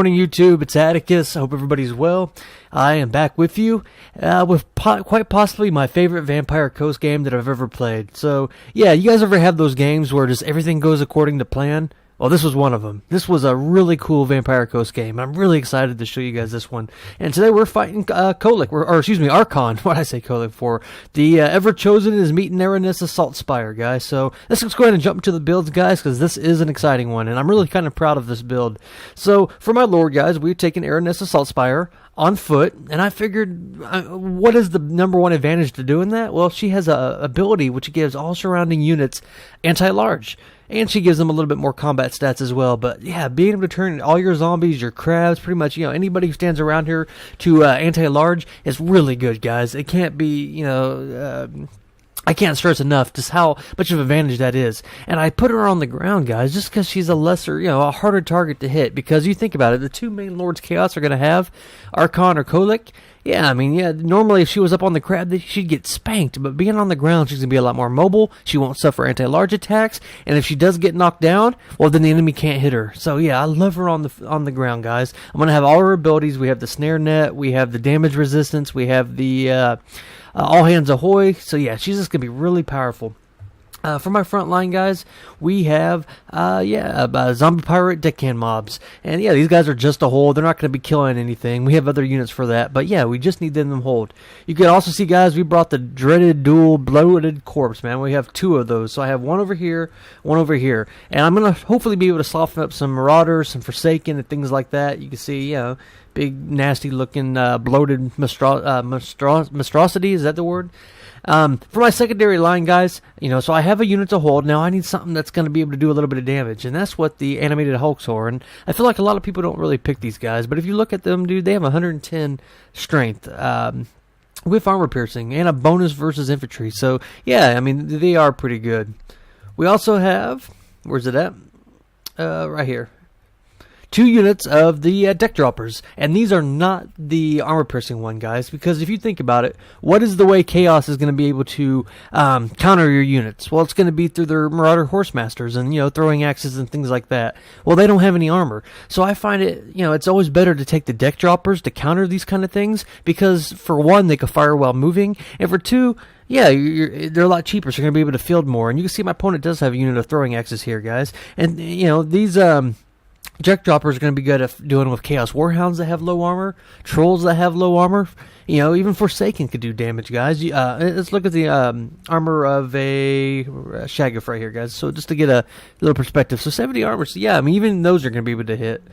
morning, YouTube. It's Atticus. I hope everybody's well. I am back with you with quite possibly my favorite Vampire Coast game that I've ever played. So, yeah, you guys ever have those games where just everything goes according to plan? Well, this was one of them. This was a really cool Vampire Coast game. I'm really excited to show you guys this one. And today we're fighting Archaon. What did I say Kolic for? The Ever-Chosen is meeting Aranessa Salt Spire, guys. So let's go ahead and jump into the builds, guys, because this is an exciting one. And I'm really kind of proud of this build. So for my lore, guys, we've taken Aranessa Salt Spire on foot, and I figured, what is the number one advantage to doing that? Well, she has a ability which gives all surrounding units anti-large. And she gives them a little bit more combat stats as well. But yeah, being able to turn all your zombies, your crabs, pretty much, anybody who stands around here to anti-large is really good, guys. It can't be, I can't stress enough just how much of an advantage that is. And I put her on the ground, guys, just because she's a lesser, a harder target to hit. Because you think about it, the two main Lords Chaos are going to have Archaon or Kolic. Yeah, normally if she was up on the crab, she'd get spanked. But being on the ground, she's going to be a lot more mobile. She won't suffer anti-large attacks. And if she does get knocked down, well, then the enemy can't hit her. So, yeah, I love her on the ground, guys. I'm going to have all her abilities. We have the snare net. We have the damage resistance. We have the all hands ahoy. So, yeah, she's just going to be really powerful. For my front line, guys, we have, zombie pirate deckhand mobs. And, yeah, these guys are just a hold. They're not going to be killing anything. We have other units for that. But, yeah, we just need them to hold. You can also see, guys, we brought the dreaded dual bloated corpse, man. We have two of those. So I have one over here, one over here. And I'm going to hopefully be able to soften up some marauders, some forsaken, and things like that. You can see, big, nasty-looking bloated monstrosity. Is that the word? For my secondary line, guys, so I have a unit to hold. Now I need something that's going to be able to do a little bit of damage, and that's what the animated Hulks are. And I feel like a lot of people don't really pick these guys, but if you look at them, dude, they have 110 strength with armor piercing and a bonus versus infantry. So, yeah, they are pretty good. We also have, where's it at? Right here. 2 units of the deck droppers, and these are not the armor piercing one, guys, because if you think about it, what is the way Chaos is going to be able to counter your units? Well, it's going to be through their Marauder Horsemasters and, throwing axes and things like that. Well, they don't have any armor, so I find it, it's always better to take the deck droppers to counter these kind of things, because for one, they can fire while moving, and for two, yeah, they're a lot cheaper, so you're going to be able to field more. And you can see my opponent does have a unit of throwing axes here, guys, and, these Deck droppers are going to be good at doing with Chaos Warhounds that have low armor, Trolls that have low armor. Even Forsaken could do damage, guys. Let's look at the armor of a Shaggoth right here, guys. So just to get a little perspective. So 70 armor. So yeah, even those are going to be able to hit.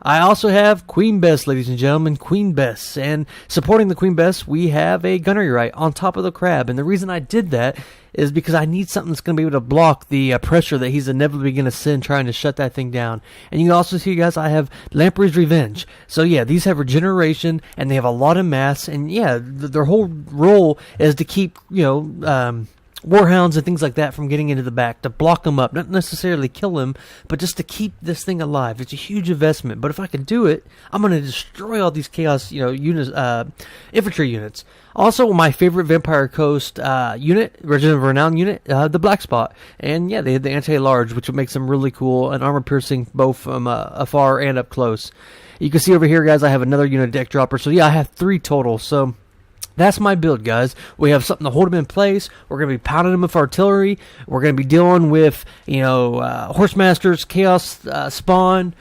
I also have Queen Bess, ladies and gentlemen, Queen Bess. And supporting the Queen Bess, we have a Gunnery Right on top of the crab. And the reason I did that is because I need something that's going to be able to block the pressure that he's inevitably going to send trying to shut that thing down. And you can also see, guys, I have Lamprey's Revenge. So, yeah, these have regeneration, and they have a lot of mass. And, yeah, their whole role is to keep, Warhounds and things like that from getting into the back, to block them up, not necessarily kill them, but just to keep this thing alive. It's a huge investment, but if I can do it, I'm going to destroy all these Chaos, units, infantry units. Also, my favorite Vampire Coast unit, Regiment of Renown unit, the Black Spot. And yeah, they had the anti-large, which makes them really cool, and armor piercing both from afar and up close. You can see over here, guys, I have another unit deck dropper. So yeah, I have 3 total. So that's my build, guys. We have something to hold them in place. We're going to be pounding them with artillery. We're going to be dealing with, Horsemasters, Chaos Spawn,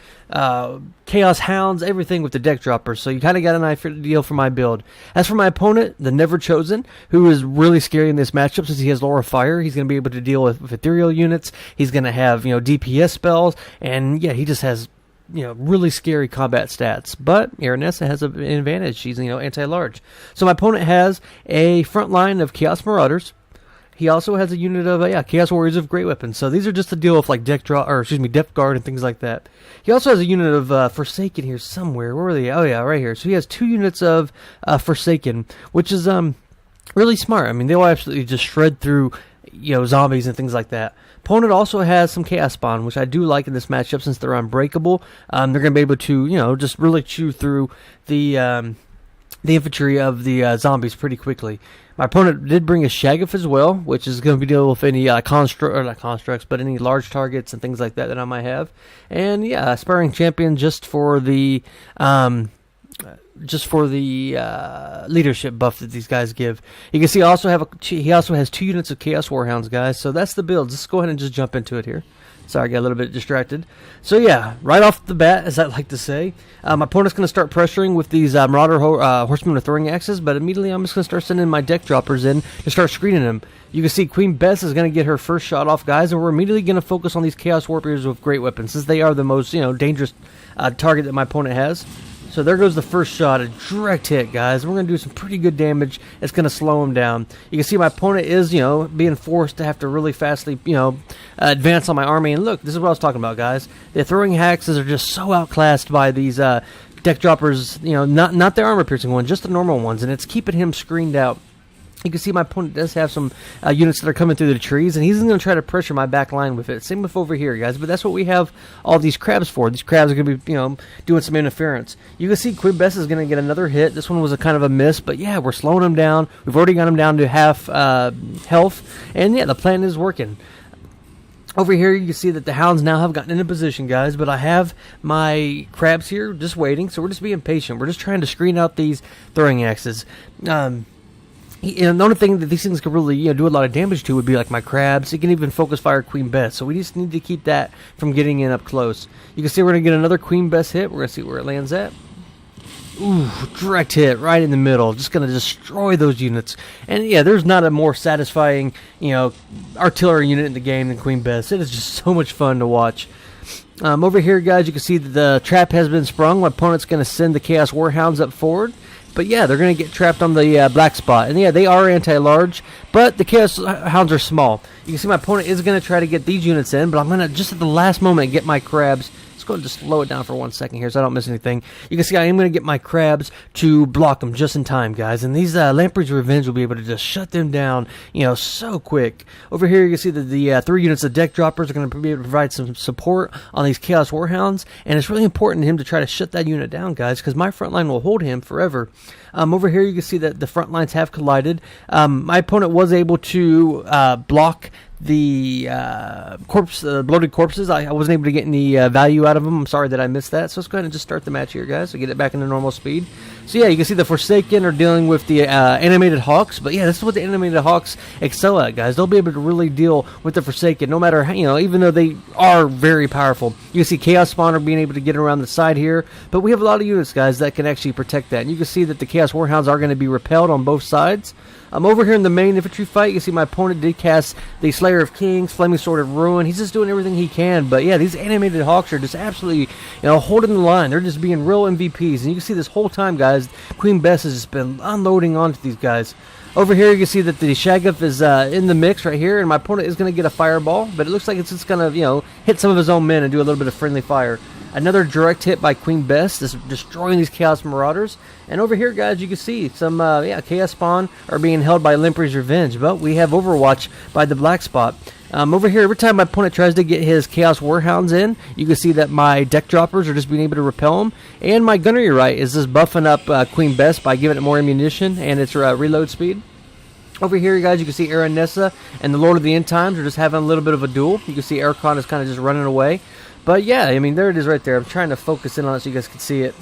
Chaos Hounds, everything with the deck droppers. So you kind of got an idea for my build. As for my opponent, the Never-Chosen, who is really scary in this matchup since he has Laura Fire. He's going to be able to deal with ethereal units. He's going to have, DPS spells. And, yeah, he just has really scary combat stats. But Aranessa has an advantage. She's, anti-large. So my opponent has a front line of Chaos Marauders. He also has a unit of, Chaos Warriors of Great Weapons. So these are just to deal with, Depth Guard and things like that. He also has a unit of Forsaken here somewhere. Where are they? Oh, yeah, right here. So he has 2 units of Forsaken, which is really smart. They will absolutely just shred through zombies and things like that. Opponent also has some Chaos Spawn, which I do like in this matchup since they're unbreakable. They're going to be able to, just really chew through the the infantry of the zombies pretty quickly. My opponent did bring a Shaggoth as well, which is going to be dealing with any not constructs, but any large targets and things like that I might have. And yeah, Aspiring Champion just for the leadership buff that these guys give. You can see he also has 2 units of Chaos Warhounds, guys. So that's the build. Let's go ahead and just jump into it here. Sorry, I got a little bit distracted. So yeah, right off the bat, as I like to say, my opponent's going to start pressuring with these Marauder Horsemen with throwing axes, but immediately I'm just going to start sending my deck droppers in to start screening them. You can see Queen Bess is going to get her first shot off, guys, and we're immediately going to focus on these Chaos Warriors with great weapons, since they are the most dangerous target that my opponent has. So there goes the first shot, a direct hit, guys. We're going to do some pretty good damage. It's going to slow him down. You can see my opponent is, being forced to have to really fastly, advance on my army. And look, this is what I was talking about, guys. The throwing axes are just so outclassed by these deck droppers, not the armor-piercing ones, just the normal ones. And it's keeping him screened out. You can see my opponent does have some units that are coming through the trees, and he's going to try to pressure my back line with it. Same with over here, guys, but that's what we have all these crabs for. These crabs are going to be, doing some interference. You can see Queen Bess is going to get another hit. This one was a kind of a miss, but yeah, we're slowing him down. We've already got him down to half health, and yeah, the plan is working. Over here, you can see that the hounds now have gotten into position, guys, but I have my crabs here just waiting, so we're just being patient. We're just trying to screen out these throwing axes. The only thing that these things can really do a lot of damage to would be like my crabs. It can even focus fire Queen Bess, so we just need to keep that from getting in up close. You can see we're going to get another Queen Bess hit. We're going to see where it lands at. Ooh, direct hit right in the middle. Just going to destroy those units. And yeah, there's not a more satisfying artillery unit in the game than Queen Bess. It is just so much fun to watch. Over here, guys, you can see that the trap has been sprung. My opponent's going to send the Chaos Warhounds up forward. But yeah, they're going to get trapped on the black spot. And yeah, they are anti-large, but the Chaos Hounds are small. You can see my opponent is going to try to get these units in, but I'm going to, just at the last moment, get my crabs. Let's go and just slow it down for 1 second here so I don't miss anything. You can see I am going to get my crabs to block them just in time, guys. And these Lamprey's Revenge will be able to just shut them down, so quick. Over here, you can see that the 3 units of deck droppers are going to be able to provide some support on these Chaos Warhounds. And it's really important to him to try to shut that unit down, guys, because my front line will hold him forever. Over here, you can see that the front lines have collided. My opponent was able to block the bloated corpses. I wasn't able to get any value out of them. I'm sorry that I missed that. So let's go ahead and just start the match here, guys, so get it back into normal speed. So yeah, you can see the Forsaken are dealing with the animated hawks. But yeah, this is what the animated hawks excel at, guys. They'll be able to really deal with the Forsaken, no matter how, even though they are very powerful. You can see Chaos Spawner being able to get around the side here. But we have a lot of units, guys, that can actually protect that. And you can see that the Chaos Warhounds are going to be repelled on both sides. Over here in the main infantry fight, you can see my opponent did cast the Slayer of Kings, Flaming Sword of Ruin. He's just doing everything he can. But yeah, these animated hawks are just absolutely, holding the line. They're just being real MVPs. And you can see this whole time, guys, Queen Bess has just been unloading onto these guys. Over here, you can see that the Shaggoth is in the mix right here, and my opponent is going to get a fireball. But it looks like it's just going to, hit some of his own men and do a little bit of friendly fire. Another direct hit by Queen Bess, just destroying these Chaos Marauders. And over here, guys, you can see some Chaos Spawn are being held by Lamprey's Revenge. But we have Overwatch by the black spot. Over here, every time my opponent tries to get his Chaos Warhounds in, you can see that my deck droppers are just being able to repel them. And my gunnery right is just buffing up Queen Bess by giving it more ammunition and its reload speed. Over here, guys, you can see Aranessa and the Lord of the End Times are just having a little bit of a duel. You can see Archaon is kind of just running away. But yeah, I mean, there it is right there. I'm trying to focus in on it so you guys can see it.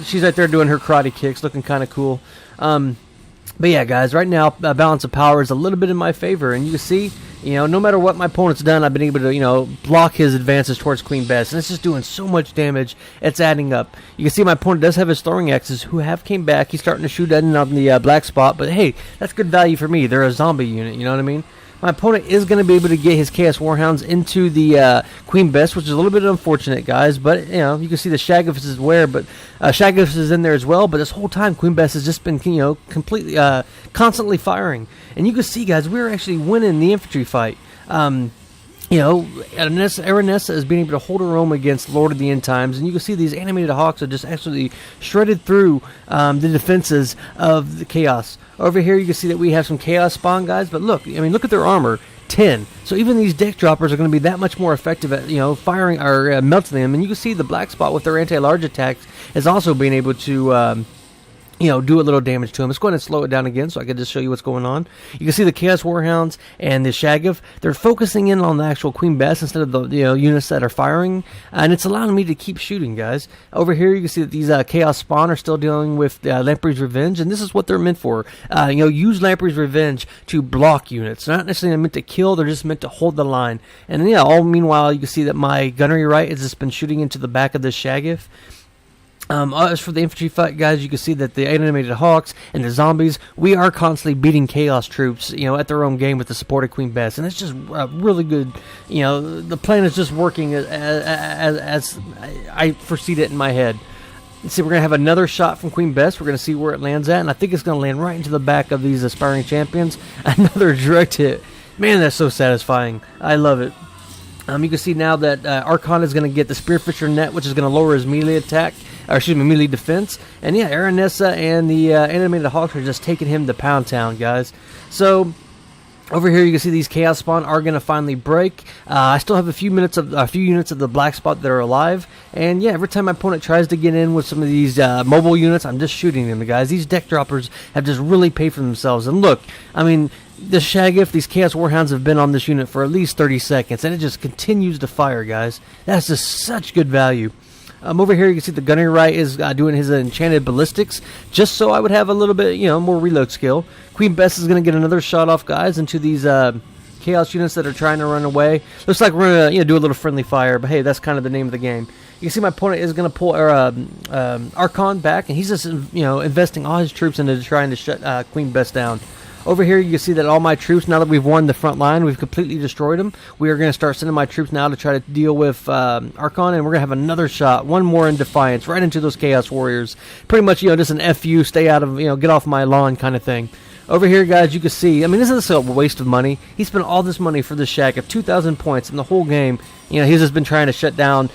She's right there doing her karate kicks, looking kind of cool. But yeah, guys, right now, balance of power is a little bit in my favor. And you can see, no matter what my opponent's done, I've been able to, block his advances towards Queen Bess. And it's just doing so much damage, it's adding up. You can see my opponent does have his throwing axes, who have came back. He's starting to shoot in on the black spot. But hey, that's good value for me. They're a zombie unit, you know what I mean? My opponent is going to be able to get his Chaos Warhounds into the Queen Bess, which is a little bit unfortunate, guys. But, you can see the Shaggoth is where, but Shaggoth is in there as well. But this whole time, Queen Bess has just been, completely, constantly firing. And you can see, guys, we're actually winning the infantry fight. Aranessa is being able to hold her own against Lord of the End Times, and you can see these animated hawks are just absolutely shredded through the defenses of the Chaos. Over here, you can see that we have some Chaos Spawn, guys, but look at their armor, 10. So even these deck droppers are going to be that much more effective at, firing or melting them, and you can see the black spot with their anti-large attacks is also being able to do a little damage to him. Let's go ahead and slow it down again so I can just show you what's going on. You can see the Chaos Warhounds and the Shaggoth, they're focusing in on the actual Queen Bess instead of the units that are firing, and it's allowing me to keep shooting, guys. Over here you can see that these Chaos Spawn are still dealing with Lamprey's Revenge, and this is what they're meant for. Use Lamprey's Revenge to block units. They're not necessarily meant to kill, they're just meant to hold the line. And all meanwhile, you can see that my gunnery right has just been shooting into the back of this Shaggoth. As for the infantry fight, guys, you can see that the animated hawks and the zombies, we are constantly beating chaos troops, at their own game with the support of Queen Bess, and it's just really good. The plan is just working as I foreseed it in my head. See, we're going to have another shot from Queen Bess. We're going to see where it lands at, and I think it's going to land right into the back of these aspiring champions. Another direct hit. Man, that's so satisfying. I love it. You can see now that Archaon is going to get the Spearfisher net, which is going to lower his melee attack, melee defense. And yeah, Aranessa and the animated hawks are just taking him to Pound Town, guys. So over here you can see these Chaos Spawn are going to finally break. I still have a few units of the Black Spot that are alive. And yeah, every time my opponent tries to get in with some of these mobile units, I'm just shooting them, guys. These deck droppers have just really paid for themselves. And look, I mean, the Shaggoth, these Chaos Warhounds have been on this unit for at least 30 seconds, and it just continues to fire, guys. That's just such good value. Over here, you can see the gunnery right is doing his enchanted ballistics, just so I would have a little bit, more reload skill. Queen Bess is going to get another shot off, guys, into these Chaos units that are trying to run away. Looks like we're going to do a little friendly fire, but hey, that's kind of the name of the game. You can see my opponent is going to pull Archaon back, and he's just, investing all his troops into trying to shut Queen Bess down. Over here, you can see that all my troops, now that we've won the front line, we've completely destroyed them. We are going to start sending my troops now to try to deal with Archaon, and we're going to have another shot, one more in Defiance, right into those Chaos Warriors. Pretty much, just an FU, stay out of, get off my lawn kind of thing. Over here, guys, you can see, this is a waste of money. He spent all this money for this shack of 2,000 points in the whole game. He's just been trying to shut down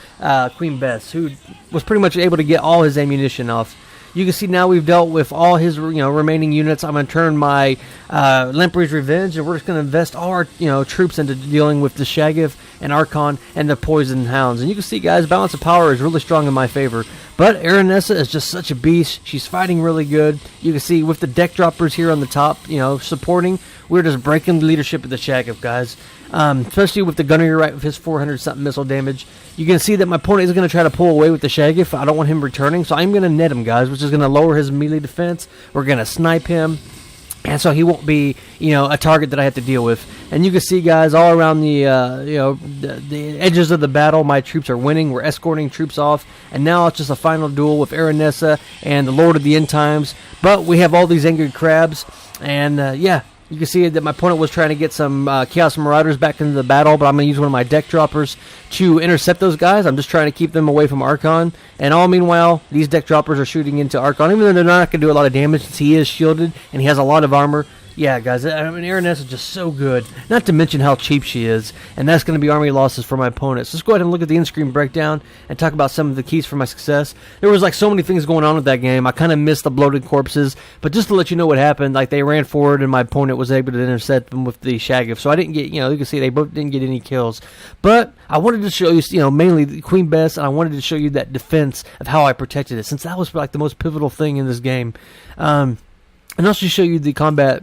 Queen Bess, who was pretty much able to get all his ammunition off. You can see now we've dealt with all his remaining units. I'm going to turn my Lamprey's Revenge, and we're just going to invest all our troops into dealing with the Shaggoth and Archaon and the Poison Hounds. And you can see, guys, balance of power is really strong in my favor. But Aranessa is just such a beast. She's fighting really good. You can see with the deck droppers here on the top, supporting, we're just breaking the leadership of the Shaggoth, guys. Especially with the gunnery right with his 400-something missile damage. You can see that my opponent is going to try to pull away with the Shaggoth. I don't want him returning, so I'm going to net him, guys, which is going to lower his melee defense. We're going to snipe him, and so he won't be, a target that I have to deal with. And you can see, guys, all around the, the edges of the battle, my troops are winning. We're escorting troops off, and now it's just a final duel with Aranessa and the Lord of the End Times. But we have all these angry crabs, and yeah. You can see that my opponent was trying to get some Chaos Marauders back into the battle, but I'm going to use one of my deck droppers to intercept those guys. I'm just trying to keep them away from Archaon. And all meanwhile, these deck droppers are shooting into Archaon, even though they're not going to do a lot of damage since he is shielded and he has a lot of armor. Yeah, guys, Aranessa is just so good. Not to mention how cheap she is, and that's going to be army losses for my opponents. So let's go ahead and look at the in-screen breakdown and talk about some of the keys for my success. There was so many things going on with that game. I kind of missed the bloated corpses, but just to let you know what happened, they ran forward and my opponent was able to intercept them with the Shaggoth. So I didn't get, you can see they both didn't get any kills. But I wanted to show you, mainly the Queen Bess, and I wanted to show you that defense of how I protected it, since that was the most pivotal thing in this game. And also show you the combat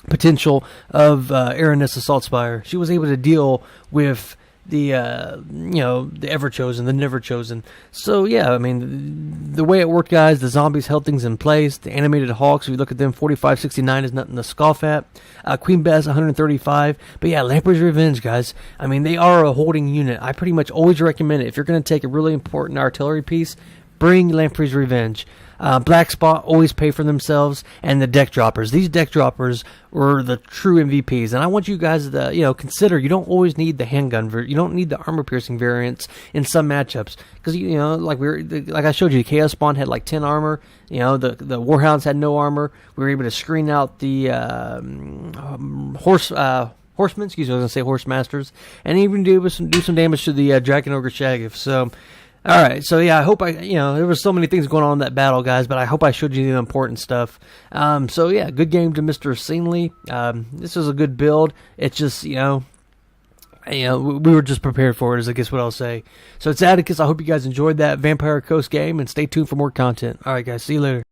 potential of Aranessa Saltspire. She was able to deal with the the Ever-Chosen, the Never-Chosen. So yeah, the way it worked, guys, the zombies held things in place. The animated hawks, if you look at them, 4569 is nothing to scoff at. Queen Bess 135. But yeah, Lamprey's Revenge, guys. They are a holding unit. I pretty much always recommend it. If you're going to take a really important artillery piece, bring Lamprey's Revenge. Black Spot always pay for themselves, and the deck droppers. These deck droppers were the true MVPs, and I want you guys to consider you don't always need the handgun. You don't need the armor piercing variants in some matchups because like I showed you, Chaos Spawn had 10 armor. The Warhounds had no armor. We were able to screen out the horsemen. Excuse me, I was gonna say horse masters, and even do some damage to the Dragon Ogre Shaggoth. So. Alright, so yeah, I hope there was so many things going on in that battle, guys, but I hope I showed you the important stuff. So yeah, good game to Mr. Singly. This was a good build. It's just, we were just prepared for it, is I guess what I'll say. So it's Atticus. I hope you guys enjoyed that Vampire Coast game, and stay tuned for more content. Alright, guys, see you later.